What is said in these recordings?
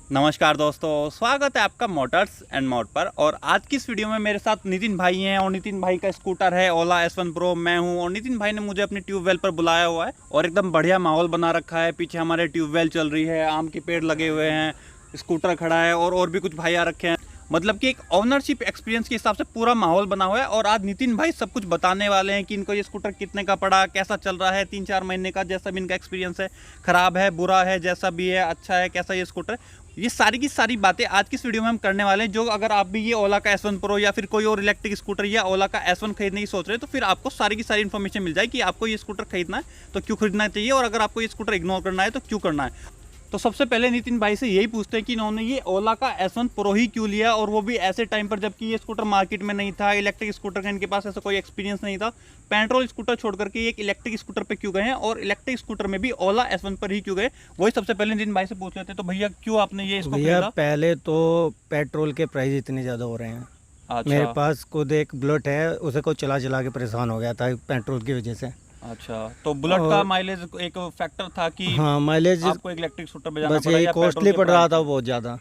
नमस्कार दोस्तों, स्वागत है आपका मोटर्स एंड मोड पर। और आज की इस वीडियो में मेरे साथ नितिन भाई हैं और नितिन भाई का स्कूटर है ओला S1 Pro। मैं हूं और नितिन भाई ने मुझे अपनी ट्यूबवेल पर बुलाया हुआ है और एकदम बढ़िया माहौल बना रखा है। पीछे हमारे ट्यूबवेल चल रही है, आम के पेड़ लगे हुए हैं, स्कूटर खड़ा है और भी कुछ भाई आ रखे हैं। मतलब कि एक ओनरशिप एक्सपीरियंस के हिसाब से पूरा माहौल बना हुआ है। और आज नितिन भाई सब कुछ बताने वाले हैं कि इनको ये स्कूटर कितने का पड़ा, कैसा चल रहा है 3-4 महीने का, जैसा भी इनका एक्सपीरियंस है, ख़राब है, बुरा है, जैसा भी है, अच्छा है, कैसा ये स्कूटर, ये सारी की सारी बातें आज की इस वीडियो में हम करने वाले हैं। जो अगर आप भी ये ओला का S1 Pro या फिर कोई और इलेक्ट्रिक स्कूटर या ओला का S1 खरीदने की सोच रहे हैं तो फिर आपको सारी की सारी इन्फॉर्मेशन मिल जाए कि आपको ये स्कूटर खरीदना है तो क्यों खरीदना चाहिए, और अगर आपको ये स्कूटर इग्नोर करना है तो क्यों करना है। तो सबसे पहले नितिन भाई से यही पूछते हैं कि इन्होंने ये ओला का S1 Pro ही क्यों लिया, और वो भी ऐसे टाइम पर जबकि ये स्कूटर मार्केट में नहीं था, इलेक्ट्रिक स्कूटर का इनके पास ऐसा कोई एक्सपीरियंस नहीं था। पेट्रोल स्कूटर छोड़ करके एक इलेक्ट्रिक स्कूटर पे क्यों गए हैं, और इलेक्ट्रिक स्कूटर में भी ओला S1 पर ही क्यों गए, वही सबसे पहले नितिन भाई से पूछ लेते हैं। तो भैया क्यों आपने ये इसको खरीदा? पहले तो पेट्रोल के प्राइस इतने ज़्यादा हो रहे हैं। अच्छा। मेरे पास खुद एक बुलेट है, उसे को चला चला के परेशान हो गया था पेट्रोल की वजह से। अच्छा, तो बुलेट का माइलेज एक फैक्टर था कि हाँ, माइलेज आपको एक इलेक्ट्रिक स्कूटर पे जाना बस पड़ा यही या कॉस्टली पेट्रोल पड़ रहा था बहुत ज़्यादा।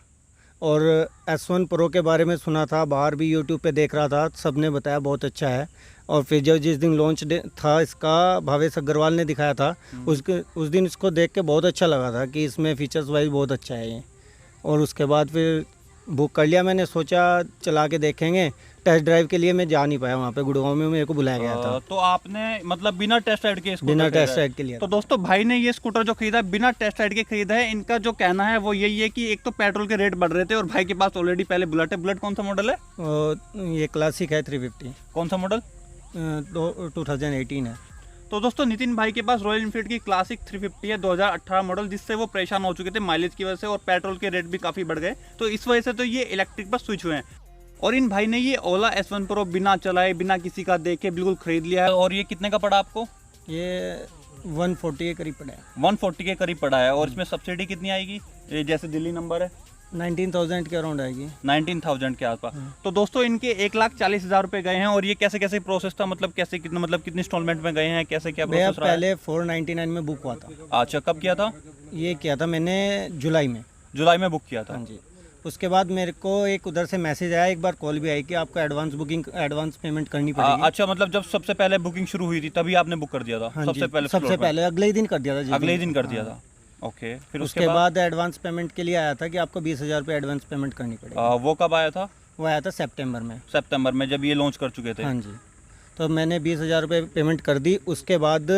और S1 Pro के बारे में सुना था, बाहर भी यूट्यूब पे देख रहा था, सबने बताया बहुत अच्छा है। और फिर जब जिस दिन लॉन्च था इसका, भावेश अग्रवाल ने दिखाया था, उस दिन इसको देख के बहुत अच्छा लगा था कि इसमें फीचर्स वाइज बहुत अच्छा है ये। और उसके बाद फिर बुक कर लिया मैंने, सोचा चला के देखेंगे। टेस्ट ड्राइव के लिए मैं जा नहीं पाया, वहाँ पे गुड़गांव में मेरे को बुलाया गया था। तो आपने मतलब बिना टेस्ट राइड के स्कूटर बिना टेस्ट राइड के लिए। तो दोस्तों भाई ने ये स्कूटर जो खरीदा बिना टेस्ट राइड के खरीदा है। इनका जो कहना है वो यही है कि एक तो पेट्रोल के रेट बढ़ रहे थे और भाई के पास ऑलरेडी पहले बुलेट है। बुलेट कौन सा मॉडल है? ये क्लासिक है 350। कौन सा मॉडल? 2018 है। तो दोस्तों नितिन भाई के पास रॉयल एनफील्ड की क्लासिक 350 है 2018 मॉडल, जिससे वो परेशान हो चुके थे माइलेज की वजह से और पेट्रोल के रेट भी काफ़ी बढ़ गए। तो इस वजह से तो ये इलेक्ट्रिक पर स्विच हुए हैं। और इन भाई ने ये ओला S1 Pro बिना चलाए बिना किसी का देखे बिल्कुल खरीद लिया है। और ये कितने का पड़ा आपको? ये 140 के करीब पड़ा है। 140 के करीब पड़ा है। और इसमें सब्सिडी कितनी आएगी? ये जैसे दिल्ली नंबर है 19,000 के अराउंड आएगी। 19,000 के आसपास। तो दोस्तों इनके 1,40,000 रुपए गए हैं। और ये कैसे कैसे प्रोसेस था, मतलब कैसे कितना, मतलब कितनी इंस्टॉलमेंट में गए हैं, कैसे क्या प्रोसेस रहा है? पहले 499 में बुक हुआ था। अच्छा, कब किया था? ये किया था मैंने जुलाई में बुक किया था। हाँ जी। उसके बाद मेरे को एक उधर से मैसेज आया, एक बार कॉल भी आई कि आपको एडवांस पेमेंट करनी पड़ेगी। अच्छा, मतलब जब सबसे पहले बुकिंग शुरू हुई थी तभी आपने बुक कर दिया था? हाँ सबसे पहले अगले ही दिन कर दिया था। अगले ही दिन कर दिया था। ओके, फिर उसके बाद एडवांस पेमेंट के लिए आया था कि आपको 20,000 रुपये एडवांस पेमेंट करनी पड़ेगी। वो कब आया था? वो आया था सितंबर में। सितंबर में जब ये लॉन्च कर चुके थे? हाँ जी। तो मैंने 20,000 रुपये पेमेंट कर दी। उसके बाद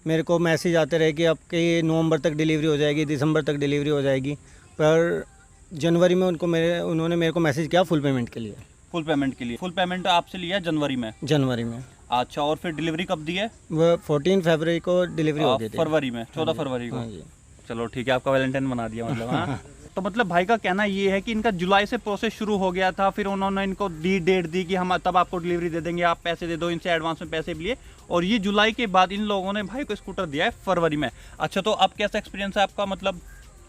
मेरे को मैसेज आते रहे कि आपकी नवंबर तक डिलीवरी हो जाएगी, दिसंबर तक डिलीवरी हो जाएगी। पर जनवरी में उन्होंने मेरे को मैसेज किया फुल पेमेंट के लिए। फुल पेमेंट आपसे लिया जनवरी में? अच्छा, और फिर डिलीवरी कब दी है? वो 14 फरवरी को डिलीवरी हो गई थी। फरवरी में, 14 फरवरी को। हाँ जी। चलो ठीक है, आपका वैलेंटाइन बना दिया मतलब। हाँ। तो मतलब भाई का कहना ये है कि इनका जुलाई से प्रोसेस शुरू हो गया था, फिर उन्होंने इनको डेट दी कि हम तब आपको डिलीवरी दे देंगे, आप पैसे दे दो, इनसे एडवांस में पैसे भी लिए। और ये जुलाई के बाद इन लोगों ने भाई को स्कूटर दिया है फरवरी में। अच्छा, तो अब कैसा एक्सपीरियंस है आपका? मतलब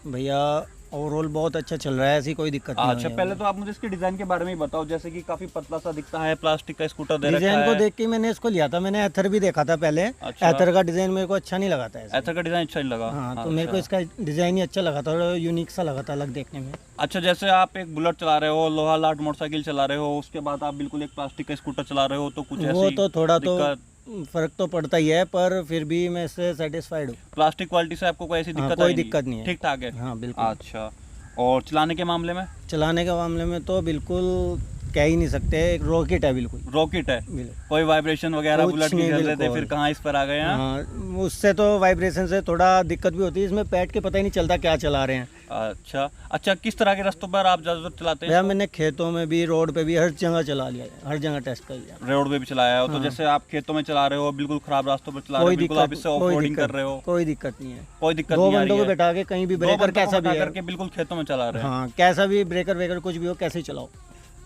भैया ओवरऑल बहुत अच्छा चल रहा है, ऐसी कोई दिक्कत नहीं है। अच्छा, पहले तो आप मुझे इसके डिजाइन के बारे में ही बताओ। जैसे कि काफी पतला सा दिखता है, प्लास्टिक का स्कूटर दे रखा है। डिजाइन को देख के मैंने इसको लिया था। मैंने एथर भी देखा था पहले। अच्छा। एथर का डिजाइन मेरे को अच्छा नहीं लगा था ऐसे। एथर का डिजाइन अच्छा नहीं लगा? हाँ, तो मेरे को इसका डिजाइन ही अच्छा लगा था और यूनिक सा लगा था, अलग देखने में। अच्छा, जैसे आप एक बुलेट चला रहे हो, लोहा लाट मोटरसाइकिल चला रहे हो, उसके बाद आप बिल्कुल एक प्लास्टिक का स्कूटर चला रहे हो, तो कुछ वो तो थोड़ा तो फर्क तो पड़ता ही है, पर फिर भी मैं इससे सेटिस्फाइड हूँ। प्लास्टिक क्वालिटी से आपको कोई ऐसी दिक्कत? कोई दिक्कत नहीं है, ठीक ठाक है। हाँ बिल्कुल। अच्छा, और चलाने के मामले में? चलाने के मामले में तो बिल्कुल कह ही नहीं सकते, एक रॉकेट है, बिल्कुल रॉकेट है। कोई वाइब्रेशन वगैरह बुलेट की चल रहे थे, फिर कहाँ इस पर आ गए? हाँ, उससे तो वाइब्रेशन से थोड़ा दिक्कत भी होती है। इसमें बैठ के पता ही नहीं चलता क्या चला रहे हैं। अच्छा, किस तरह के रास्तों पर आप ज़्यादातर चलाते हैं? भैया मैंने खेतों में भी, रोड पे भी, हर जगह चला लिया है, हर जगह टेस्ट कर लिया। रोड पे भी चलाया हो? तो जैसे आप खेतों में चला रहे हो, बिल्कुल खराब रास्तों पर चला रहे हो, बिल्कुल आप इससे ऑफ रोडिंग कर रहे हो? कोई दिक्कत नहीं है। कोई दिक्कत नहीं आ रही है? 2 बंदों को बैठा के कहीं भी, ब्रेकर कैसा भी है, बिल्कुल खेतों में चला रहे हैं। हाँ, कैसा भी ब्रेकर कुछ भी हो, कैसे ही चलाओ।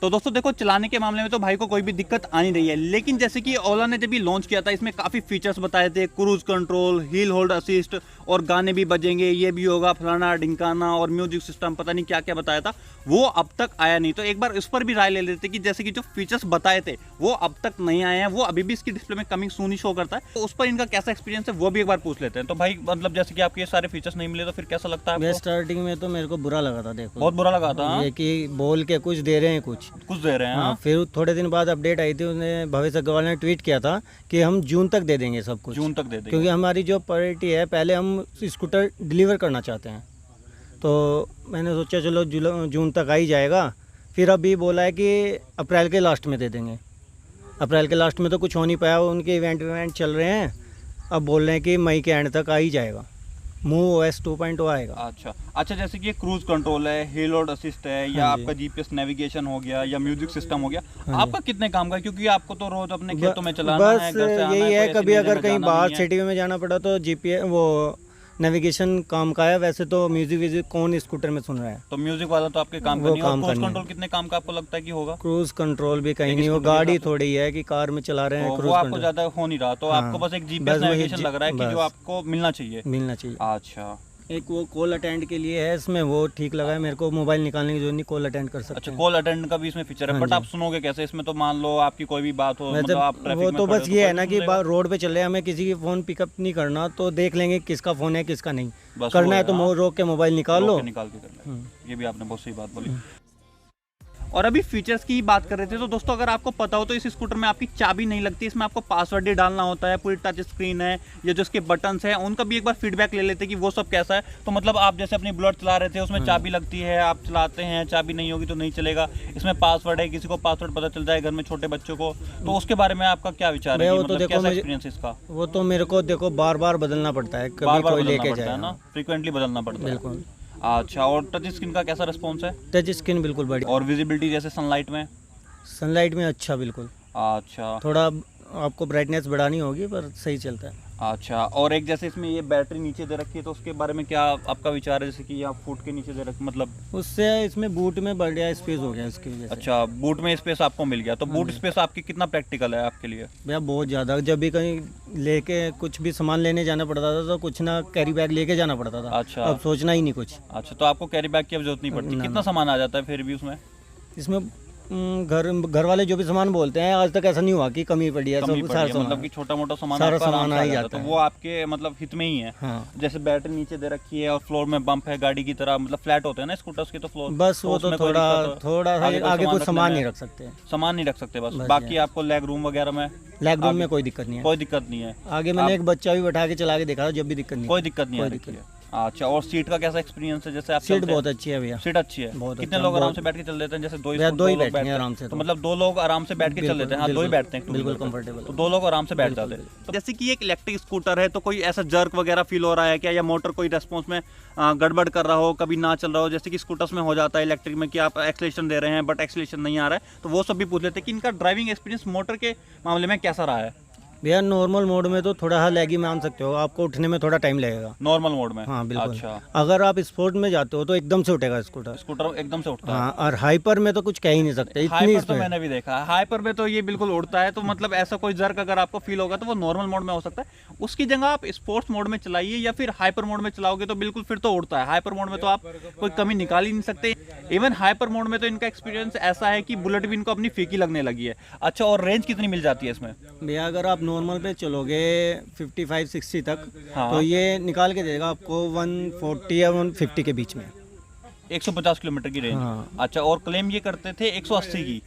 तो दोस्तों देखो, चलाने के मामले में तो भाई को कोई भी दिक्कत आ नहीं रही है, लेकिन जैसे कि ओला ने जब ये लॉन्च किया था, इसमें काफ़ी फीचर्स बताए थे, cruise control, hill hold assist, और गाने भी बजेंगे, ये भी होगा, फलाना ढिंकाना, और म्यूजिक सिस्टम, पता नहीं क्या क्या बताया था, वो अब तक आया नहीं। तो एक बार इस पर भी राय ले लेते कि जैसे कि जो फीचर्स बताए थे वो अब तक नहीं आए हैं, वो अभी भी इसकी डिस्प्ले में कमिंग सून ही शो करता है, तो उस पर इनका कैसा एक्सपीरियंस है वो भी एक बार पूछ लेते हैं। तो भाई मतलब जैसे कि आपके ये सारे फीचर्स नहीं मिले तो फिर कैसा लगता है? स्टार्टिंग में तो मेरे को बुरा लगा था, देखो बहुत बुरा लगा था ये कि बोल के कुछ दे रहे हैं, कुछ दे रहे हैं। हाँ, फिर थोड़े दिन बाद अपडेट आई थी, उसने भवेश अग्रवाल ने ट्वीट किया था कि हम जून तक दे देंगे सब कुछ, जून तक दे देंगे, क्योंकि हमारी जो प्रायोरिटी है, पहले हम स्कूटर डिलीवर करना चाहते हैं। तो मैंने सोचा चलो जून तक आ ही जाएगा। फिर अभी बोला है कि अप्रैल के लास्ट में दे देंगे। अप्रैल के लास्ट में तो कुछ हो नहीं पाया, उनके इवेंट चल रहे हैं। अब बोल रहे हैं कि मई के एंड तक आ ही जाएगा, MovOS 2.0 आएगा। अच्छा, जैसे कि क्रूज कंट्रोल है, हिल होल्ड असिस्ट है, या आपका जीपीएस नेविगेशन हो गया, या म्यूजिक सिस्टम हो गया, आपका कितने काम का है? क्योंकि आपको तो रोज अपने खेतों में चलाना है, घर से आना यही है, कभी अगर कहीं बाहर है। सिटी में जाना पड़ा तो जीपीएस वो नेविगेशन काम का है। वैसे तो म्यूजिक कौन स्कूटर में सुन रहा है, तो म्यूजिक वाला तो आपके काम का नहीं है। और क्रूज कंट्रोल कितने काम का आपको लगता है कि होगा? क्रूज कंट्रोल भी कहीं नहीं, वो गाड़ी थोड़ी है कि कार में चला रहे हैं, वो आपको ज्यादा हो नहीं रहा, तो आपको बस एक जीपीएस नेविगेशन लग रहा है कि जो आपको मिलना चाहिए। अच्छा, एक वो कॉल अटेंड के लिए है इसमें, वो ठीक लगा है मेरे को। मोबाइल निकालने की जो नहीं, कॉल अटेंड कर सकते हैं। अच्छा, कॉल अटेंड का भी इसमें फीचर है, बट आप सुनोगे कैसे इसमें? तो मान लो आपकी कोई भी बात हो, मतलब आप ट्रैफिक वो में तो खड़े बस हो, ये है ना कि रोड पे चल रहे हैं, हमें किसी की फ़ोन पिकअप नहीं करना, तो देख लेंगे किसका फ़ोन है किसका नहीं। करना है तो रोक के मोबाइल निकाल लो, निकाल के कर ले। ये भी आपने बहुत सही बात बोली। और अभी फीचर्स की बात कर रहे थे, तो दोस्तों अगर आपको पता हो तो इस स्कूटर में आपकी चाबी नहीं लगती, इसमें आपको पासवर्ड ही डालना होता है। पूरी टच स्क्रीन है, ये जो इसके बटन्स हैं उनका भी एक बार फीडबैक ले लेते हैं कि वो सब कैसा है। तो मतलब आप जैसे अपनी बुलेट चला रहे थे, उसमें चाबी लगती है, आप चलाते हैं, चाबी नहीं होगी तो नहीं चलेगा। इसमें पासवर्ड है, किसी को पासवर्ड पता चल जाए घर में छोटे बच्चों को, तो उसके बारे में आपका क्या विचार है? मतलब कैसा एक्सपीरियंस इसका? वो तो मेरे को देखो बार बार बदलना पड़ता है, कभी कोई लेके जाए ना, फ्रीक्वेंटली बदलना पड़ता है। बिल्कुल। अच्छा, और टच स्क्रीन का कैसा रिस्पॉन्स है? टच स्क्रीन बिल्कुल बढ़िया। और विजिबिलिटी जैसे सनलाइट में अच्छा बिल्कुल। अच्छा, थोड़ा आपको ब्राइटनेस बढ़ानी होगी पर सही चलता है। अच्छा, और एक जैसे इसमें ये बैटरी नीचे दे रखी है, तो उसके बारे में क्या आपका विचार है? जैसे कि आप फुट के नीचे दे रख, मतलब उससे इसमें बूट में बढ़िया स्पेस हो गया इसकी वजह से। अच्छा, बूट में स्पेस आपको मिल गया, तो बूट स्पेस आपकी कितना प्रैक्टिकल है आपके लिए? भैया बहुत ज़्यादा, जब भी कहीं लेके कुछ भी सामान लेने जाना पड़ता था तो कुछ ना कैरी बैग लेके जाना पड़ता था। अच्छा, अब सोचना ही नहीं कुछ। अच्छा, तो आपको कैरी बैग की अब जरूरत नहीं पड़ती। कितना सामान आ जाता है फिर भी उसमें? इसमें घर वाले जो भी सामान बोलते हैं, आज तक ऐसा नहीं हुआ कि कमी पड़ी है। सब सारा मतलब कि छोटा मोटा सामान सारा सामान आ ही जाता है, तो वो आपके मतलब हित में ही है। हाँ। जैसे बैटरी नीचे दे रखी है और फ्लोर में बम्प है गाड़ी की तरह, मतलब फ्लैट होते हैं ना स्कूटर्स के, तो फ्लोर बस वो तो थोड़ा आगे कुछ सामान नहीं रख सकते, सामान नहीं रख सकते बस बाकी आपको लेग रूम वगैरह में, लेग रूम में कोई दिक्कत नहीं है, कोई दिक्कत नहीं है। आगे मैंने एक बच्चा भी बैठा के चला के देखा था, जब भी दिक्कत नहीं, कोई दिक्कत नहीं है। अच्छा, और सीट का कैसा एक्सपीरियंस है? जैसे आप सीट बहुत अच्छी है भैया, सीट अच्छी है, कितने लोग आराम से बैठ के चल लेते हैं? जैसे दो ही बैठते हैं आराम से, तो मतलब 2 लोग आराम से बैठ के चल लेते हैं। हाँ, 2 ही बैठते हैं, बिल्कुल कंफर्टेबल, तो 2 लोग आराम से बैठ जाते हैं। जैसे कि एक इलेक्ट्रिक स्कूटर है, तो कोई ऐसा जर्क वगैरह फील हो रहा है क्या, या मोटर कोई रेस्पॉन्स में गड़बड़ कर रहा हो, कभी ना चल रहा हो, जैसे कि स्कूटर्स में हो जाता है इलेक्ट्रिक में कि आप एक्सेलेरेशन दे रहे हैं बट एक्सेलेरेशन नहीं आ रहा है, तो वो सब भी पूछ लेते हैं कि इनका ड्राइविंग एक्सपीरियंस मोटर के मामले में कैसा रहा है? भैया नॉर्मल मोड में तो थोड़ा लैगी मान सकते हो, आपको उठने में थोड़ा टाइम लगेगा नॉर्मल मोड में। हाँ बिल्कुल। अच्छा, अगर आप स्पोर्ट में जाते हो तो एकदम से उठेगा स्कूटर एकदम से उठता है। हाँ, और हाइपर में तो कुछ कह ही नहीं सकते, इतनी हाइपर तो मैंने भी देखा है, हाइपर में तो ये बिल्कुल उड़ता है। तो मतलब ऐसा कोई जर्क अगर आपको फील होगा तो वो नॉर्मल मोड में हो सकता है, उसकी जगह आप स्पोर्ट्स मोड में चलाइए या फिर हाइपर मोड में चलाओगे तो बिल्कुल फिर तो उड़ता है। हाइपर मोड में तो आप कोई कमी निकाल ही नहीं सकते। इवन हाइपर मोड में तो इनका एक्सपीरियंस ऐसा है कि बुलेट भी इनको अपनी फीकी लगने लगी है। अच्छा, और रेंज कितनी मिल जाती है इसमें? भैया अगर आप नॉर्मल पे चलोगे 55-60 तक, हाँ। तो ये निकाल के देगा आपको 140 या 150 के बीच में, 150 किलोमीटर की रेंज। हाँ। अच्छा, और क्लेम ये करते थे 180 की,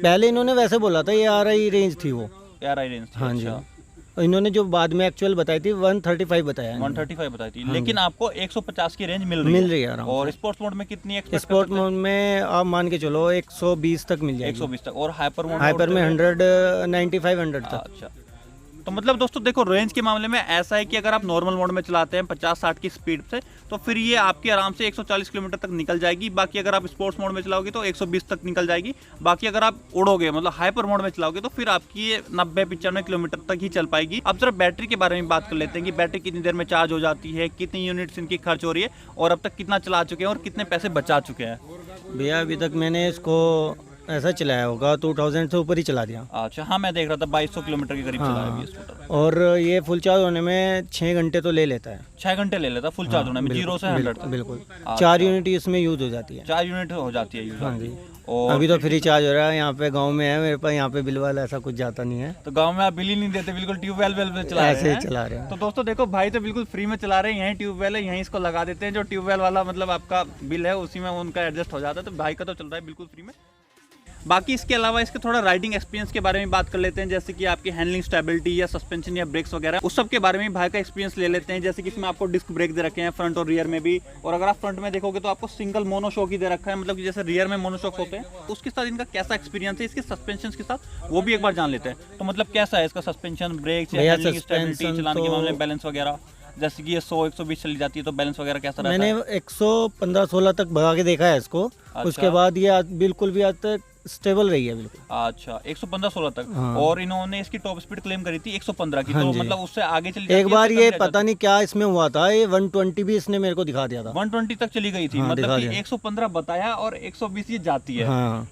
पहले इन्होंने वैसे बोला था, ये RI रेंज थी वो, RI रेंज थी। हाँ जी। अच्छा, इन्होंने जो बाद में एक्चुअल बताई थी 135 बताया है, 135 बताई थी, हाँ लेकिन आपको 150 की रेंज मिल रही है आराम और से। स्पोर्ट्स मोड में कितनी एक्सपेक्ट? स्पोर्ट मोड में आप मान के चलो 120 तक मिल जाएगी, 120 तक। और हाइपर में 195-100 तक। अच्छा, तो मतलब दोस्तों देखो, रेंज के मामले में ऐसा है कि अगर आप नॉर्मल मोड में चलाते हैं 50-60 की स्पीड से, तो फिर ये आपकी आराम से 140 किलोमीटर तक निकल जाएगी। बाकी अगर आप स्पोर्ट्स मोड में चलाओगे तो 120 तक निकल जाएगी। बाकी अगर आप उड़ोगे मतलब हाइपर मोड में चलाओगे तो फिर आपकी ये 90-95 किलोमीटर तक ही चल पाएगी। अब जरा बैटरी के बारे में बात कर लेते हैं कि बैटरी कितनी देर में चार्ज हो जाती है, कितनी यूनिट्स इनकी खर्च हो रही है, और अब तक कितना चला चुके हैं और कितने पैसे बचा चुके हैं? भैया अभी तक मैंने इसको ऐसा चलाया होगा 2000 से ऊपर ही चला दिया। अच्छा, हाँ मैं देख रहा था 2200 किलोमीटर के करीब चला है ये स्कूटर। और ये फुल चार्ज होने में 6 घंटे तो ले लेता है। 6 घंटे ले लेता फुल चार्ज होने में, 0 से 100 तक। बिल्कुल 4 यूनिट इसमें यूज हो जाती है। 4 यूनिट हो जाती है यूज। हाँ जी। और अभी तो फ्री चार्ज हो रहा है यहाँ पे, गांव में है मेरे पास, यहाँ पे बिल वाला ऐसा कुछ जाता नहीं है, तो गांव में आप बिल ही नहीं देते, बिल्कुल ट्यूबवेल पे चला रहे ऐसे हैं। ही चला रहे हैं। तो दोस्तों देखो, भाई तो बिल्कुल फ्री में चला रहे हैं, यहीं ट्यूबवेल है, यहीं इसको लगा देते हैं, जो ट्यूबवेल वाला मतलब आपका बिल है उसी में उनका एडजस्ट हो जाता है। तो भाई का तो चल रहा है बिल्कुल फ्री में। बाकी इसके अलावा इसके थोड़ा राइडिंग एक्सपीरियंस के बारे में बात कर लेते हैं, जैसे कि आपकी हैंडलिंग स्टेबिलिटी या सस्पेंशन या ब्रेक्स वगैरह, उस सब के बारे में भाई का एक्सपीरियंस ले लेते हैं। जैसे कि इसमें आपको डिस्क ब्रेक दे रखे हैं फ्रंट और रियर में भी, और अगर आप फ्रंट में देखोगे तो आपको सिंगल मोनोशॉक ही दे रखा है, मतलब कि जैसे रियर में मोनोशॉक होते हैं, उसके साथ इनका कैसा एक्सपीरियंस है इसके सस्पेंशन के साथ, वो भी एक बार जान लेते हैं। तो मतलब कैसा है इसका सस्पेंशन, ब्रेक्स, हैंडलिंग स्टेबिलिटी, चलाने के मामले में बैलेंस वगैरह, जैसे कि ये 100-120 चली जाती है तो बैलेंस वगैरह कैसा रहता है? मैंने 115-16 तक भगा के देखा है इसको। उसके बाद ये बिल्कुल भी आज तक स्टेबल रही है बिल्कुल। अच्छा, 115-16 तक। हाँ। और इन्होंने इसकी टॉप स्पीड क्लेम करी थी 115 की, हाँ तो जी। मतलब उससे आगे चली जाती एक है, बार उससे ये कम रह पता नहीं क्या इसमें हुआ था, ये 120 भी इसने मेरे को दिखा दिया था। 120 तक चली गई थी। हाँ, मतलब दिखा कि दिया। 115 बताया और 120 ये जाती है। हाँ।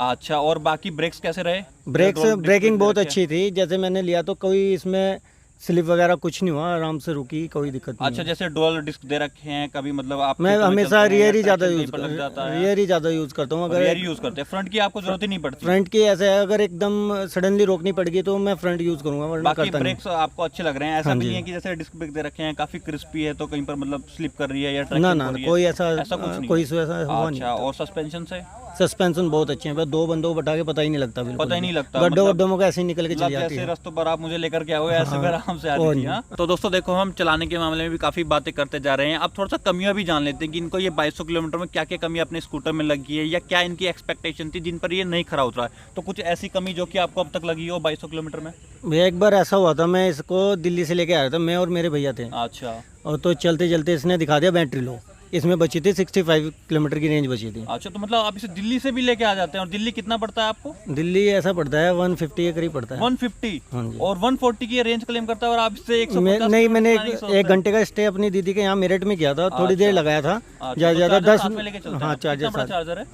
अच्छा, और बाकी ब्रेक्स कैसे रहे? ब्रेकिंग बहुत अच्छी थी, जैसे मैंने लिया तो कोई इसमें स्लिप वगैरह कुछ नहीं हुआ, आराम से रुकी, कोई दिक्कत नहीं। अच्छा, जैसे डुअल डिस्क दे रखे हैं, कभी मतलब आप मैं हमेशा रियर ही ज़्यादा यूज करता हूँ। अगर रियर यूज करते हैं, फ्रंट की आपको जरूरत ही नहीं पड़ती। फ्रंट की ऐसे है, अगर एकदम सडनली रोकनी पड़ेगी तो मैं फ्रंट यूज करूंगा, वरना बाकी करता नहीं। ब्रेक्स आपको अच्छे लग रहे हैं, ऐसा हाँ भी जी। नहीं है कि जैसे डिस्क ब्रेक दे रखे हैं काफी क्रिस्पी है तो कहीं पर मतलब स्लिप कर रही है या ना ट्रैक्शन ना हो रही है? कोई ऐसा कुछ नहीं कोई है। ऐसा हुआ नहीं। अच्छा, और सस्पेंशन से सस्पेंशन बहुत अच्छे हैं, बस 2 बंदों को बैठा के पता ही नहीं लगता, बिल्कुल पता ही नहीं लगता, गड्ढों मतलब- वड्ढों में ऐसे ही निकल के चली मतलब जाती जैसे है। रास्तों पर आप मुझे लेकर के आओगे ऐसे हाँ। में आराम से आती थी। हाँ? तो दोस्तों देखो, हम चलाने के मामले में भी काफी बातें करते जा रहे हैं, अब थोड़ा सा कमियां भी जान लेते हैं कि इनको ये 2200 किलोमीटर में क्या क्या कमी अपने स्कूटर में लगी है, या क्या इनकी एक्सपेक्टेशन थी जिन पर ये नहीं खरा उतरा है। तो कुछ ऐसी कमी जो कि आपको अब तक लगी हो 2200 किलोमीटर में? भैया एक बार ऐसा हुआ था, मैं इसको दिल्ली से लेके आया था, मैं और मेरे भैया थे, अच्छा। और तो चलते चलते इसने दिखा दिया बैटरी लो, इसमें बची थी 65 किलोमीटर की रेंज बची थी। अच्छा, तो मतलब आप इसे दिल्ली से भी लेके आ जाते हैं, और दिल्ली कितना पड़ता है आपको? दिल्ली ऐसा पड़ता है 150 के करीब पड़ता है। 150 हाँ जी। और 140 की रेंज क्लेम करता है, और आप इससे 150 नहीं, मैंने किलोमीटर चलाने की एक सोच घंटे का स्टे अपनी दीदी के यहाँ मेरठ में किया था, थोड़ी देर लगाया था, अच्छा, ज़्यादा तो ज़्यादा चार्जर 10। साथ में लेके चलते हैं हाँ, आप? कितना बड़ा चार्जर है?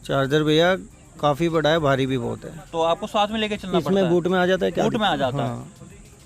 चार्जर भैया काफ़ी बड़ा है, भारी भी बहुत है, तो आपको साथ में लेके चलना पड़ता इसमें है? बूट में आ जाता है क्या? बूट में आ जाता है। हाँ।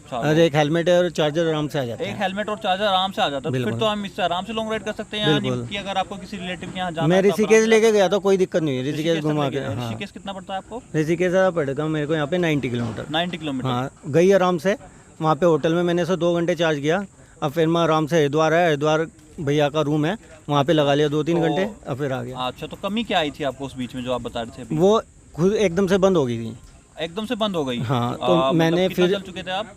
अच्छा, और एक हेलमेट है और चार्जर आराम से आ जाता एक है। हेलमेट और चार्जर आराम से आ जाता है, तो फिर बिल्कुल। तो हम इससे आराम से लॉन्ग राइड कर सकते हैं। बिल्कुल। कि अगर आपको किसी रिलेटिव के यहाँ जाना मैं है तो आप ऋषिकेश आराम लेके गया था, कोई दिक्कत नहीं है, से- ऋषिकेश घुमा के। लेके गए। हाँ, ऋषिकेश कितना पड़ता है आपको? ऋषिकेश पड़ेगा मेरे को यहाँ पे 90 किलोमीटर। 90 किलोमीटर। हाँ, गई आराम से, वहाँ पे होटल में मैंने इसे 2 घंटे चार्ज किया, अब फिर मैं आराम से हरिद्वार है, हरिद्वार भैया का रूम है, वहाँ पे लगा लिया 2-3 तो- घंटे, अब फिर आ गया। अच्छा, तो कमी क्या आई थी आपको उस बीच में जो आप बता रहे थे अभी? वो खुद एकदम से बंद हो गई थी। एकदम से बंद हो गई? हाँ, तो मतलब मैंने कितना फिर चल चुके थे आप?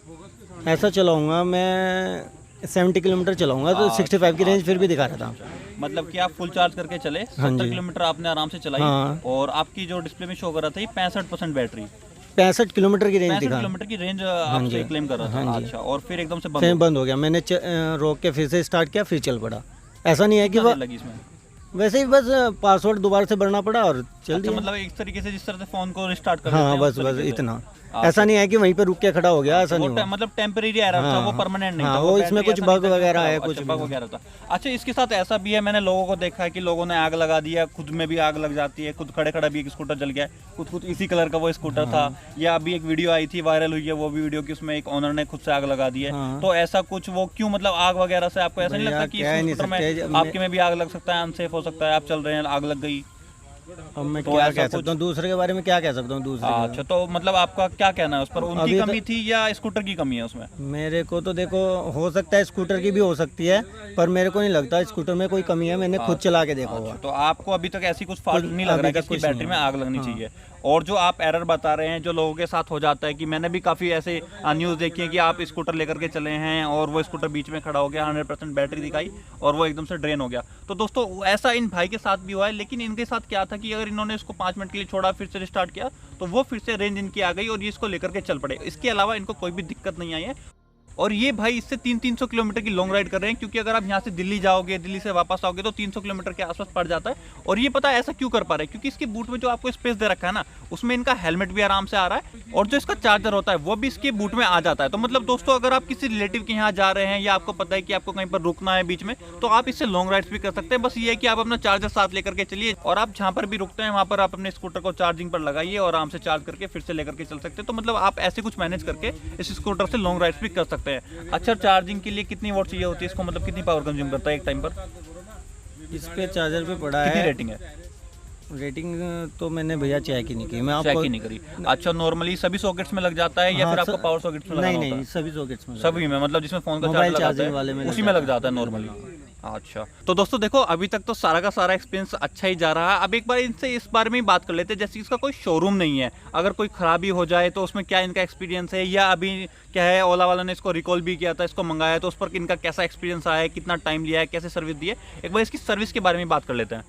ऐसा चलाऊंगा मैं 70 किलोमीटर चलाऊंगा, तो 65 की रेंज फिर भी दिखा रहा था। मतलब कि आप फुल चार्ज करके चले, हाँ 70 जी। किलोमीटर आपने आराम से चलाई, हाँ। और आपकी जो डिस्प्ले में शो कर रहा था ये 65% बैटरी, 65 किलोमीटर की रेंज 65 दिखा, किलोमीटर की रेंज आपसे जी। क्लेम कर रहा था। हाँ जी। अच्छा, और फिर एकदम से बंद फिर हो बंद हो गया। मैंने रोक के फिर से स्टार्ट किया, फिर चल पड़ा। ऐसा नहीं है कि गई? वो लगी इसमें? वैसे ही बस पासवर्ड दोबारा से भरना पड़ा और चल अच्छा, दिया। मतलब एक तरीके से जिस तरह से फोन को रिस्टार्ट कर देते हाँ, हैं, बस उस तरीके से। इतना। अच्छा। ऐसा नहीं है कि वहीं पे रुक के खड़ा हो गया, ऐसा वो नहीं हुआ। मतलब टेम्परेरी एरर था, वो हाँ, परमानेंट नहीं हाँ, था। वो इसमें बैटरी कुछ ऐसा नहीं बग था कि वगैरह है, अच्छा, कुछ बग भी। वगैरह था। अच्छा, इसके साथ ऐसा भी है, मैंने लोगों को देखा है कि लोगों ने आग लगा दिया, खुद में भी आग लग जाती है, खुद खड़े खड़ा भी एक स्कूटर जल गया है, खुद इसी कलर का वो स्कूटर था। या अभी एक वीडियो आई थी, वायरल हुई है वो भी वीडियो, कि उसमें एक ओनर ने खुद से आग लगा दी है। हाँ। तो ऐसा कुछ वो क्यों, मतलब आग वगैरह से आपको ऐसा नहीं भैया, लगता कि कह इस नहीं स्कूटर सकते, में आपके में भी आग लग सकता है, अनसेफ हो सकता है, आप चल रहे हैं आग लग गई? अब मैं तो क्या ऐसा कह कुछ- सकता हूँ दूसरे के बारे में, क्या कह सकता हूँ दूसरे के अच्छा, तो मतलब आपका क्या कहना है उस पर? उनकी अभी तो- कमी थी या स्कूटर की कमी है उसमें? मेरे को तो देखो, हो सकता है स्कूटर की भी हो सकती है, पर मेरे को नहीं लगता स्कूटर में कोई कमी है, मैंने खुद चला के देखा हुआ। तो आपको अभी तक ऐसी कुछ फॉल्ट नहीं लग रहा है कि तक इसकी कुछ बैटरी नहीं में आग लगनी चाहिए? और जो आप एरर बता रहे हैं, जो लोगों के साथ हो जाता है, कि मैंने भी काफ़ी ऐसे न्यूज़ देखी है कि आप स्कूटर लेकर के चले हैं और वो स्कूटर बीच में खड़ा हो गया, 100% बैटरी दिखाई और वो एकदम से ड्रेन हो गया। तो दोस्तों ऐसा इन भाई के साथ भी हुआ है, लेकिन इनके साथ क्या था कि अगर इन्होंने इसको 5 मिनट के लिए छोड़ा, फिर से रिस्टार्ट किया, तो वो फिर से रेंज इनकी आ गई और ये इसको लेकर के चल पड़े। इसके अलावा इनको कोई भी दिक्कत नहीं आई है। और ये भाई इससे 300 किलोमीटर की लॉन्ग राइड कर रहे हैं, क्योंकि अगर आप यहाँ से दिल्ली जाओगे, दिल्ली से वापस आओगे तो 300 किलोमीटर के आसपास पड़ जाता है। और ये पता है ऐसा क्यों कर पा रहे हैं, क्योंकि इसके बूट में जो आपको स्पेस दे रखा है ना, उसमें इनका हेलमेट भी आराम से आ रहा है और जो इसका चार्जर होता है वो भी इसके बूट में आ जाता है। तो मतलब दोस्तों, अगर आप किसी रिलेटिव के यहाँ जा रहे हैं या आपको पता है कि आपको कहीं पर रुकना है बीच में, तो आप इससे लॉन्ग राइड्स भी कर सकते हैं। बस ये है कि आप अपना चार्जर साथ लेकर के चलिए और आप जहाँ पर भी रुकते हैं वहाँ पर आप अपने स्कूटर को चार्जिंग पर लगाइए और आराम से चार्ज करके फिर से लेकर के चल सकते हैं। तो मतलब आप ऐसे कुछ मैनेज करके इस स्कूटर से लॉन्ग राइड्स भी कर सकते हैं। अच्छा, चार्जिंग के लिए कितनी वॉट चाहिए होती है इसको, मतलब कितनी पावर कंज्यूम करता है एक टाइम पर? इस पे चार्जर पे पड़ा कितनी है। रेटिंग है? रेटिंग तो मैंने भैया चेक ही नहीं की, मैं चेक आपको ही नहीं करी। अच्छा, नॉर्मली सभी सॉकेट्स में लग जाता है या हाँ, फिर आपको पावर सॉकेट्स में लगाना नहीं होता है? नहीं, सभी सॉकेट्स में सभी में, मतलब जिसमें फोन का मोबाइल चार्ज चार्जिंग लगाते वाले हैं में उसी में लग जाता है नॉर्मली। अच्छा, तो दोस्तों देखो, अभी तक तो सारा का सारा एक्सपीरियंस अच्छा ही जा रहा है। अब एक बार इनसे इस बारे में ही बात कर लेते हैं, जैसे इसका कोई शोरूम नहीं है, अगर कोई खराबी हो जाए तो उसमें क्या इनका एक्सपीरियंस है, या अभी क्या है ओला वाला ने इसको रिकॉल भी किया था, इसको मंगाया तो उस पर इनका कैसा एक्सपीरियंस आया है, कितना टाइम लिया है, कैसे सर्विस दी है। एक बार इसकी सर्विस के बारे में बात कर लेते हैं।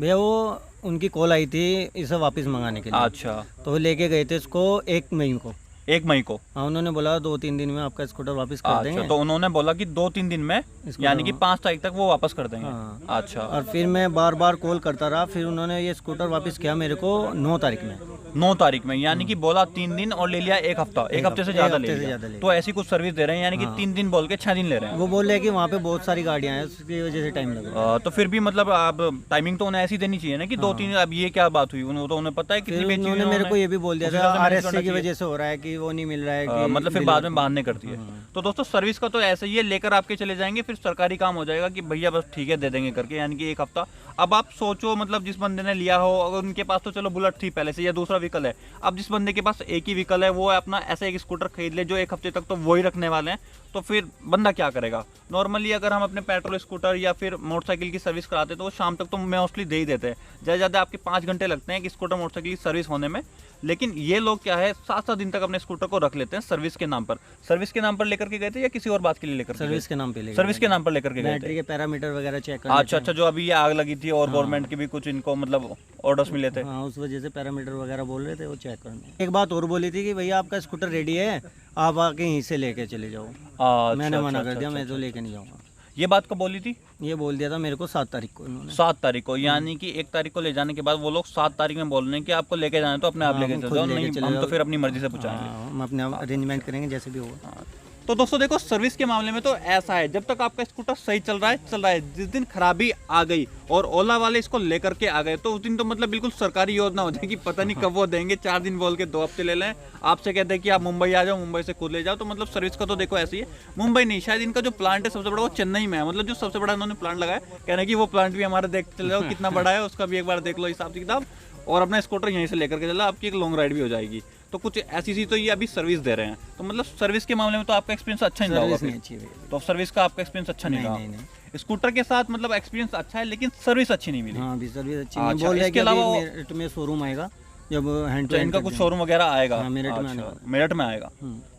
भैया वो उनकी कॉल आई थी इसे वापस मंगाने के लिए। अच्छा, तो वो लेके गए थे इसको 1 मई को। 1 मई को? हाँ, उन्होंने बोला 2-3 दिन में आपका स्कूटर वापस कर देंगे। अच्छा, तो उन्होंने बोला कि 2-3 दिन में, इसको यानी कि 5 तारीख तक वो वापस कर देंगे। हाँ। अच्छा, और फिर मैं बार बार कॉल करता रहा, फिर उन्होंने ये स्कूटर वापस किया मेरे को 9 तारीख में। 9 तारीख में, यानी कि बोला 3 दिन और ले लिया 1 हफ्ता, 1 हफ्ते से ज्यादा ले लिया। तो ऐसी कुछ सर्विस दे रहे हैं, यानी कि 3 दिन बोल के 6 दिन ले रहे हैं। वो बोल रहे हैं कि वहाँ पे बहुत सारी गाड़ियाँ हैं, उसकी वजह से टाइम लगा। तो फिर भी मतलब आप टाइमिंग तो उन्हें ऐसी देनी चाहिए ना कि 2-3। अब ये क्या बात हुई, उन्हें तो उन्हें पता है कितनी फिर बेची हुई उन्होंने मेरे को ये भी बोल दिया उसी था हिसाब से मैनेज RSC करना की चाहिए। वजह से हो रहा है कि वो नहीं मिल रहा है कि मतलब फिर बाद में बहाने करती है। तो दोस्तों, सर्विस का तो ऐसा ही है, लेकर आपके चले जाएंगे, फिर सरकारी काम हो जाएगा कि भैया बस ठीक है दे देंगे करके, यानी कि 1 हफ्ता। अब आप सोचो, मतलब जिस बंदे ने लिया हो, अगर उनके पास तो चलो बुलेट थी पहले से या दूसरा व्हीकल है, अब जिस बंदे के पास एक ही व्हीकल है वो अपना ऐसा एक स्कूटर खरीद ले जो 1 हफ्ते तक तो वो ही रखने वाले हैं, तो फिर बंदा क्या करेगा? नॉर्मली अगर हम अपने पेट्रोल स्कूटर या फिर मोटरसाइकिल की सर्विस कराते तो वो शाम तक तो मोस्टली दे ही देते हैं, ज़्यादा ज़्यादा आपके 5 घंटे लगते हैं कि स्कूटर मोटरसाइकिल की सर्विस होने में। लेकिन ये लोग क्या है 7-7 दिन तक अपने स्कूटर को रख लेते हैं सर्विस के नाम पर। सर्विस के नाम पर लेकर के गए थे या किसी और बात के लिए लेकर के गए? सर्विस के नाम पे ले सर्विस के नाम पर लेकर के गए बैटरी थे। के पैरामीटर वगैरह चेक अच्छा अच्छा, जो अभी ये आग लगी थी और गवर्नमेंट की भी कुछ इनको मतलब ऑर्डर्स मिले थे। हाँ, उस वजह से पैरामीटर वगैरह बोल रहे थे वो चेक करने। एक बात और बोली थी कि भैया आपका स्कूटर रेडी है, आप आके यहीं से लेके चले जाओ। अच्छा, मैंने मना अच्छा, कर दिया, अच्छा, मैं तो लेके नहीं जाऊँगा। ये बात कब बोली थी? ये बोल दिया था मेरे को 7 तारीख को इन्होंने। 7 तारीख को, यानी कि 1 तारीख को ले जाने के बाद वो लोग 7 तारीख में बोल रहे हैं कि आपको लेके जाना है तो अपने आप लेके चले जाओ, नहीं हम तो फिर अपनी मर्जी से पहुंचाएंगे। हाँ, हम अपने आप अरेंजमेंट करेंगे जैसे भी होगा। तो दोस्तों देखो, सर्विस के मामले में तो ऐसा है, जब तक आपका स्कूटर सही चल रहा है। जिस दिन खराबी आ गई और ओला वाले इसको लेकर के आ गए तो उस दिन तो मतलब बिल्कुल सरकारी योजना हो जाएगी, पता नहीं कब वो देंगे। 4 दिन बोल के 2 हफ्ते ले लें, आपसे कहते हैं कि आप मुंबई आ जाओ, मुंबई से खुद ले जाओ। तो मतलब सर्विस का तो देखो ऐसी है। मुंबई नहीं, शायद इनका जो प्लांट है सबसे बड़ा वो चेन्नई में है, मतलब जो सबसे बड़ा इन्होंने प्लांट लगाया, कहने की वो प्लांट भी हमारा देख चले जाओ कितना बड़ा है, उसका भी एक बार देख लो हिसाब किताब, और अपना स्कूटर यहीं से लेकर के चला, आपकी एक लॉन्ग राइड भी हो जाएगी। तो कुछ ऐसी सी तो ये अभी सर्विस दे रहे हैं। तो मतलब सर्विस के मामले में तो आपका एक्सपीरियंस अच्छा नहीं रहा होगा सर्विस फिर। नहीं अच्छी भैया। तो सर्विस का आपका एक्सपीरियंस अच्छा नहीं रहा। नहीं। स्कूटर के साथ मतलब एक्सपीरियंस अच्छा है, लेकिन सर्विस अच्छी नहीं मिली। हाँ, अभी सर्विस अच्छी अच्छा, नहीं। बोल रहे इसके कि अलावा अभी मेरठ में शोरूम आएगा जब हैंड तो इनका कुछ शोरूम वगैरह आएगा? हाँ, मेरठ में अच्छा, आने वाला। मेरठ में आएगा,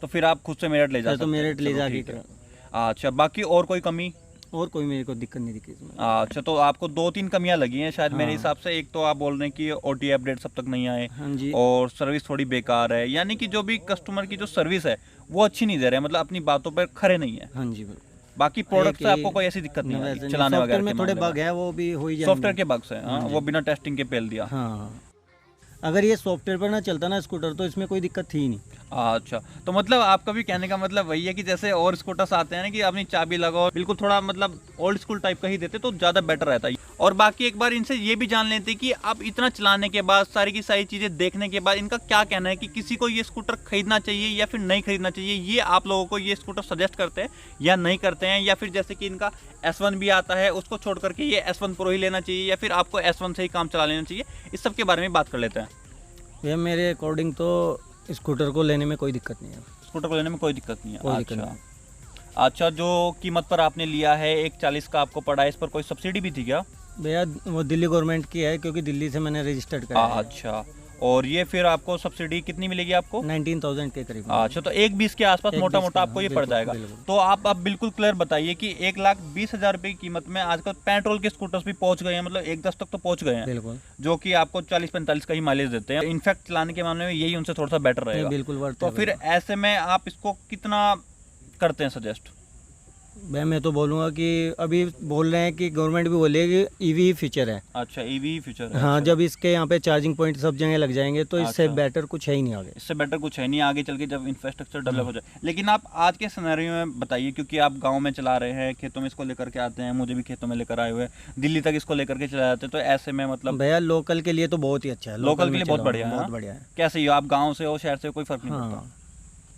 तो फिर आप खुद से मेरठ ले जा सकते तो हैं। मेरठ ले चलो, जाके ठीक है। अच्छा, बाकी और कोई कमी? और कोई मेरे को दिक्कत नहीं दिखी इसमें। अच्छा, तो आपको 2-3 कमियां लगी हैं शायद मेरे हिसाब से। एक तो आप बोल रहे हैं कि OTA अपडेट सब तक नहीं आए, हाँ जी। और सर्विस थोड़ी बेकार है, यानी कि जो भी कस्टमर की जो सर्विस है वो अच्छी नहीं दे रहे हैं, मतलब अपनी बातों पर खरे नहीं है। हाँ जी, बिल्कुल। बाकी प्रोडक्ट से आपको कोई ऐसी दिक्कत नहीं है चलाने वगैरह में थोड़े बग है, वो भी हो ही जाएंगे। सॉफ्टवेयर के बग्स हैं, हाँ, वो बिना टेस्टिंग के पेल दिया। हाँ, अगर ये सॉफ्टवेयर पर ना चलता ना स्कूटर तो इसमें कोई दिक्कत थी ही नहीं। अच्छा, तो मतलब आपका भी कहने का मतलब वही है कि जैसे और स्कूटर्स आते हैं ना कि अपनी चाबी लगाओ, बिल्कुल थोड़ा मतलब ओल्ड स्कूल टाइप का ही देते तो ज़्यादा बेटर रहता है। और बाकी एक बार इनसे ये भी जान लेते कि आप इतना चलाने के बाद सारी की सारी चीज़ें देखने के बाद इनका क्या कहना है कि किसी को ये स्कूटर खरीदना चाहिए या फिर नहीं खरीदना चाहिए। ये आप लोगों को ये स्कूटर सजेस्ट करते हैं या नहीं करते हैं, या फिर जैसे कि इनका S1 भी आता है उसको छोड़ करके ये S1 Pro ही लेना चाहिए, या फिर आपको S1 से ही काम चला लेना चाहिए। इस सब के बारे में बात कर लेते हैं। ये मेरे अकॉर्डिंग तो स्कूटर को लेने में कोई दिक्कत नहीं है। स्कूटर को लेने में कोई दिक्कत नहीं है। कोई दिक्कत अच्छा, अच्छा, जो कीमत पर आपने लिया है 140 का आपको पड़ा है, इस पर कोई सब्सिडी भी थी क्या? भैया वो दिल्ली गवर्नमेंट की है, क्योंकि दिल्ली से मैंने रजिस्टर्ड कराया है। अच्छा, और ये फिर आपको सब्सिडी कितनी मिलेगी आपको? 19,000 के करीब। अच्छा, तो 1,20 के आसपास मोटा मोटा आपको ये पड़ जाएगा। तो आप अब बिल्कुल क्लियर बताइए कि 1,20,000 रुपये की कीमत में आजकल पेट्रोल के स्कूटर्स भी पहुंच गए हैं, मतलब 1,10 तक तो पहुंच गए हैं, बिल्कुल, जो कि आपको 40-45 का ही माइलेज देते हैं। इनफैक्ट चलाने के मामले में यही उनसे थोड़ा सा बेटर रहेगा। बिल्कुल। तो फिर ऐसे में आप इसको कितना करते हैं सजेस्ट? भाई मैं तो बोलूँगा कि अभी बोल रहे हैं कि गवर्नमेंट भी बोल रही है कि ईवी फ्यूचर है। अच्छा, ईवी फ्यूचर है। हाँ, अच्छा। जब इसके यहाँ पे चार्जिंग पॉइंट सब जगह लग जाएंगे तो इससे अच्छा। बेटर कुछ है ही नहीं आगे। इससे बेटर कुछ है नहीं आगे चल के जब इंफ्रास्ट्रक्चर डेवलप हो जाए। लेकिन आप आज के सिनेरियो में बताइए, क्योंकि आप गांव में चला रहे हैं, खेतों में इसको लेकर के आते हैं, मुझे भी खेतों में लेकर आए हुए हैं, दिल्ली तक इसको लेकर के चले जाते हैं, तो ऐसे में मतलब भैया लोकल के लिए तो बहुत ही अच्छा है। लोकल के में लिए बहुत चलाओ, बढ़िया है। बहुत हाँ? बढ़िया है। कैसे ही हो, आप गाँव से हो शहर से हो, कोई फर्क नहीं हाँ, पड़ता।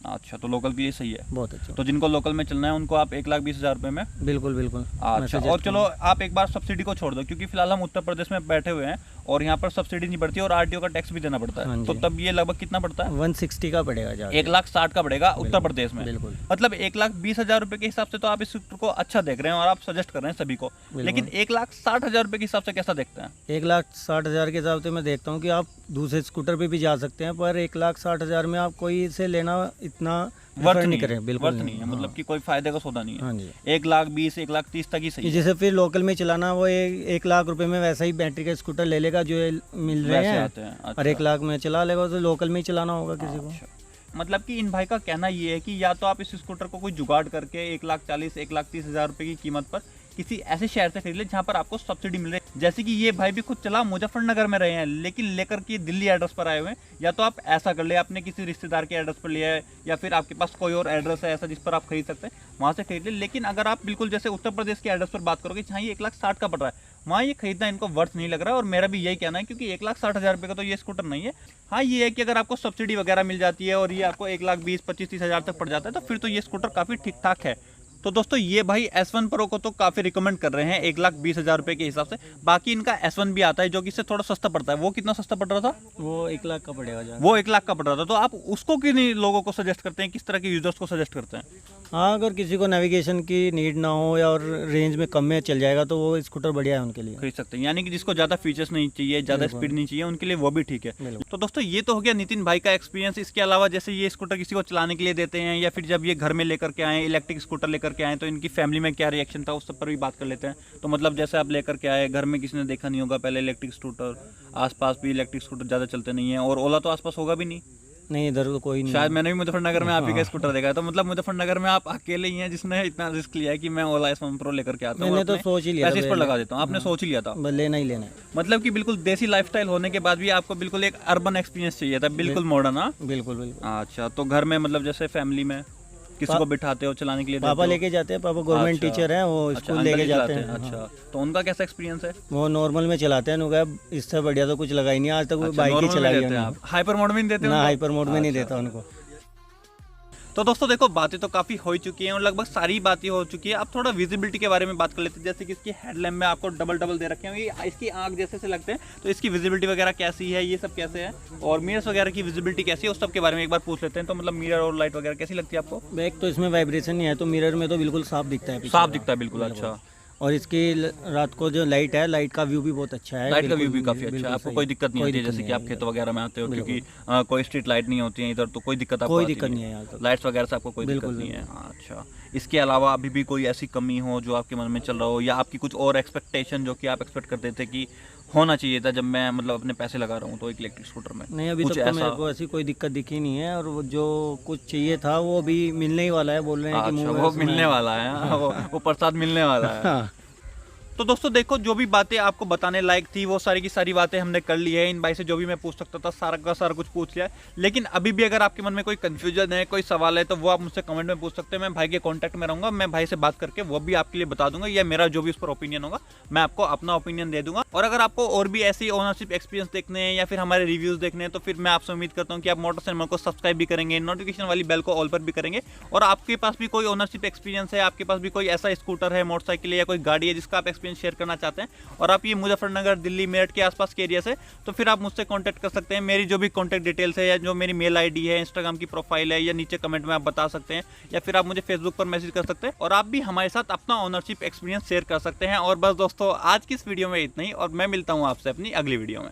अच्छा, तो लोकल के लिए सही है। बहुत अच्छा। तो जिनको लोकल में चलना है उनको आप 1,20,000 रुपये में। बिल्कुल बिल्कुल। मैं अच्छा, suggest और चलो आप एक बार सब्सिडी को छोड़ दो, क्योंकि फिलहाल हम उत्तर प्रदेश में बैठे हुए हैं और यहाँ पर सब्सिडी नहीं पड़ती और आरटीओ का टैक्स भी देना पड़ता हाँ है। जी। तो तब ये लगभग कितना पड़ता है? 160 का पड़ेगा जाके। 1,60,000 का पड़ेगा उत्तर प्रदेश में। बिल्कुल। मतलब 1,20,000 रुपये के हिसाब से तो आप इस सेक्टर को अच्छा देख रहे हैं और आप सजेस्ट कर रहे हैं सभी को। लेकिन 1,60,000 रुपये के हिसाब से कैसा देखते हैं? 1,60,000 के हिसाब से मैं देखता हूँ कि आप दूसरे स्कूटर पे भी जा सकते हैं, पर 1,60,000 में आप कोई इसे लेना इतना वर्थ नहीं नहीं करें। बिल्कुल वर्थ नहीं है, मतलब कि कोई फायदे का सौदा नहीं है। हाँ जी। 1,20,000 1,30,000 तक ही सही कि है। जैसे फिर लोकल में चलाना, वो 1,00,000 रुपए में वैसा ही बैटरी का स्कूटर ले लेगा जो ये मिल रहे वैसे हैं, आते हैं। और 1,00,000 में चला लेगा, तो लोकल में ही चलाना होगा किसी को। अच्छा। मतलब कि इन भाई का कहना ये है कि या तो आप इस स्कूटर को कोई जुगाड़ करके 1,40,000 1,30,000 रुपये की कीमत पर किसी ऐसे शहर से खरीद ले जहाँ पर आपको सब्सिडी मिल रही है। जैसे कि ये भाई भी खुद चला मुजफ्फरनगर में रहे हैं, लेकिन लेकर के दिल्ली एड्रेस पर आए हुए हैं। या तो आप ऐसा कर ले, आपने किसी रिश्तेदार के एड्रेस पर लिया है, या फिर आपके पास कोई और एड्रेस है ऐसा जिस पर आप खरीद सकते हैं, वहाँ से खरीद ले। लेकिन अगर आप बिल्कुल जैसे उत्तर प्रदेश के एड्रेस पर बात करोगे जहाँ ये 1,60,000 का पड़ रहा है, वहाँ ये खरीदना इनको वर्थ नहीं लग रहा है। और मेरा भी यही कहना है, क्योंकि 1,60,000 रुपये का तो ये स्कूटर नहीं है। हाँ, ये है कि अगर आपको सब्सिडी वगैरह मिल जाती है और ये आपको 1,20,000-25,000-30,000 तक पड़ जाता है, तो फिर तो ये स्कूटर काफ़ी ठीक ठाक है। तो दोस्तों ये भाई S1 Pro को तो काफ़ी रिकमेंड कर रहे हैं 1,20,000 रुपये के हिसाब से। बाकी इनका S1 भी आता है जो कि इससे थोड़ा सस्ता पड़ता है। वो कितना सस्ता पड़ रहा था? वो 1,00,000 का पड़ेगा जाके। वो 1,00,000 का पड़ रहा था। तो आप उसको क्यों नहीं लोगों को सजेस्ट करते हैं, किस तरह के यूजर्स को सजेस्ट करते हैं? हाँ, अगर किसी को नेविगेशन की नीड ना हो या और रेंज में कम में चल जाएगा तो वो स्कूटर बढ़िया है उनके लिए। खरीद सकते हैं, यानी कि जिसको ज़्यादा फीचर्स नहीं चाहिए, ज़्यादा स्पीड नहीं चाहिए, उनके लिए वो भी ठीक है। तो दोस्तों ये तो हो गया नितिन भाई का एक्सपीरियंस। इसके अलावा जैसे ये स्कूटर किसी को चलाने के लिए देते हैं, या फिर जब ये घर में लेकर के आए, इलेक्ट्रिक स्कूटर लेकर के आए, तो इनकी फैमिली में क्या रिएक्शन था उस सब पर भी बात कर लेते हैं। तो मतलब जैसे आप लेकर के आए, घर में किसी ने देखा नहीं होगा पहले इलेक्ट्रिक स्कूटर, आसपास भी इलेक्ट्रिक स्कूटर ज़्यादा चलते नहीं है, और ओला तो आसपास होगा भी नहीं। नहीं, इधर तो कोई नहीं। शायद मैंने भी मुजफ्फरनगर में आप ही का स्कूटर देखा है। तो मतलब मुजफ्फरनगर में आप अकेले ही हैं जिसने इतना रिस्क लिया है कि मैं ओला S1 Pro लेकर के आता हूँ। मैंने तो सोच ही लिया था, इस पर लगा देता हूँ। आपने सोच ही लिया था, बस लेना ही लेना है। मतलब कि बिल्कुल देसी लाइफस्टाइल होने के बाद भी आपको बिल्कुल एक अर्बन एक्सपीरियंस चाहिए था, बिल्कुल मॉडर्न। हाँ बिल्कुल बिल्कुल। अच्छा, तो घर में मतलब जैसे फैमिली में किसी को बिठाते हो चलाने के लिए? पापा लेके जाते हैं, पापा गवर्नमेंट टीचर हैं, वो स्कूल लेके जाते हैं। अच्छा, तो उनका कैसा एक्सपीरियंस है? वो नॉर्मल में चलाते हैं, उनका इससे बढ़िया तो कुछ लगा ही नहीं आज तक। वो बाइक ही नॉर्मल में चलाई देते हैं है। आप? हाइपर मोड में नहीं देते ना, उनको? हाइपर मोड में नहीं देता उनको। तो दोस्तों देखो, बातें तो काफ़ी हो चुकी हैं और लगभग सारी बातें हो चुकी है। अब थोड़ा विजिबिलिटी के बारे में बात कर लेते हैं। जैसे कि इसकी हेडलैम्प में आपको डबल दे रखे हैं, ये इसकी आंख जैसे से लगते हैं, तो इसकी विजिबिलिटी वगैरह कैसी है, ये सब कैसे है, और मिरर्स वगैरह की विजिबिलिटी कैसी है, उस सब के बारे में एक बार पूछ लेते हैं। तो मतलब मिरर और लाइट वगैरह कैसी लगती है आपको? बैक तो इसमें वाइब्रेशन नहीं है, तो मिरर में तो बिल्कुल साफ दिखता है, साफ दिखता है बिल्कुल। अच्छा, और इसकी रात को जो लाइट है, लाइट का व्यू भी बहुत अच्छा है। लाइट का व्यू भी काफी अच्छा है, आपको कोई दिक्कत नहीं होती है जैसे कि आप खेत वगैरह में आते हो, क्योंकि कोई स्ट्रीट लाइट नहीं होती है इधर, तो कोई दिक्कत आपको नहीं है यहाँ तक। लाइट्स वगैरह से आपको कोई दिक्कत नहीं है। अच्छा, इसके अलावा अभी भी कोई ऐसी कमी हो जो आपके मन में चल रहा हो, या आपकी कुछ और एक्सपेक्टेशन जो कि आप एक्सपेक्ट करते थे कि होना चाहिए था जब मैं मतलब अपने पैसे लगा रहा हूँ तो एक इलेक्ट्रिक स्कूटर में? नहीं, अभी तक तो मेरे को ऐसी कोई दिक्कत दिखी नहीं है, और वो जो कुछ चाहिए था वो भी मिलने ही वाला है, बोल रहे हैं कि अच्छा, वो मिलने वाला है, वो प्रसाद मिलने वाला है। तो दोस्तों देखो, जो भी बातें आपको बताने लायक थी वो सारी की सारी बातें हमने कर ली है। इन भाई से जो भी मैं पूछ सकता था सारा का सारा कुछ पूछ लिया है। लेकिन अभी भी अगर आपके मन में कोई कंफ्यूजन है, कोई सवाल है, तो वो आप मुझसे कमेंट में पूछ सकते हैं। मैं भाई के कॉन्टैक्ट में रहूँगा, मैं भाई से बात करके वो भी आपके लिए बता दूंगा, या मेरा जो भी उस पर ओपिनियन होगा मैं आपको अपना ओपिनियन दे दूंगा। और अगर आपको और भी ऐसी ओनरशिप एक्सपीरियंस देखने हैं या फिर हमारे रिव्यूज़ देखने हैं, तो फिर मैं आपसे उम्मीद करता हूँ कि आप मोटर्स एंड मोर को सब्सक्राइब भी करेंगे, नोटिफिकेशन वाली बेल को ऑल पर भी करेंगे। और आपके पास भी कोई ओनरशिप एक्सपीरियंस है, आपके पास भी कोई ऐसा स्कूटर है, मोटरसाइकिल है, या कोई गाड़ी है जिसका आप एक्सपीरियंस शेयर करना चाहते हैं, और आप ये मुजफ्फरनगर, दिल्ली, मेरठ के आसपास के एरिया से, तो फिर आप मुझसे कांटेक्ट कर सकते हैं। मेरी जो भी कांटेक्ट डिटेल्स है, या जो मेरी मेल आईडी है, इंस्टाग्राम की प्रोफाइल है, या नीचे कमेंट में आप बता सकते हैं, या फिर आप मुझे फेसबुक पर मैसेज कर सकते हैं, और आप भी हमारे साथ अपना ओनरशिप एक्सपीरियंस शेयर कर सकते हैं। और बस दोस्तों, आज की इस वीडियो में इतना ही, और मैं मिलता हूँ आपसे अपनी अगली वीडियो में।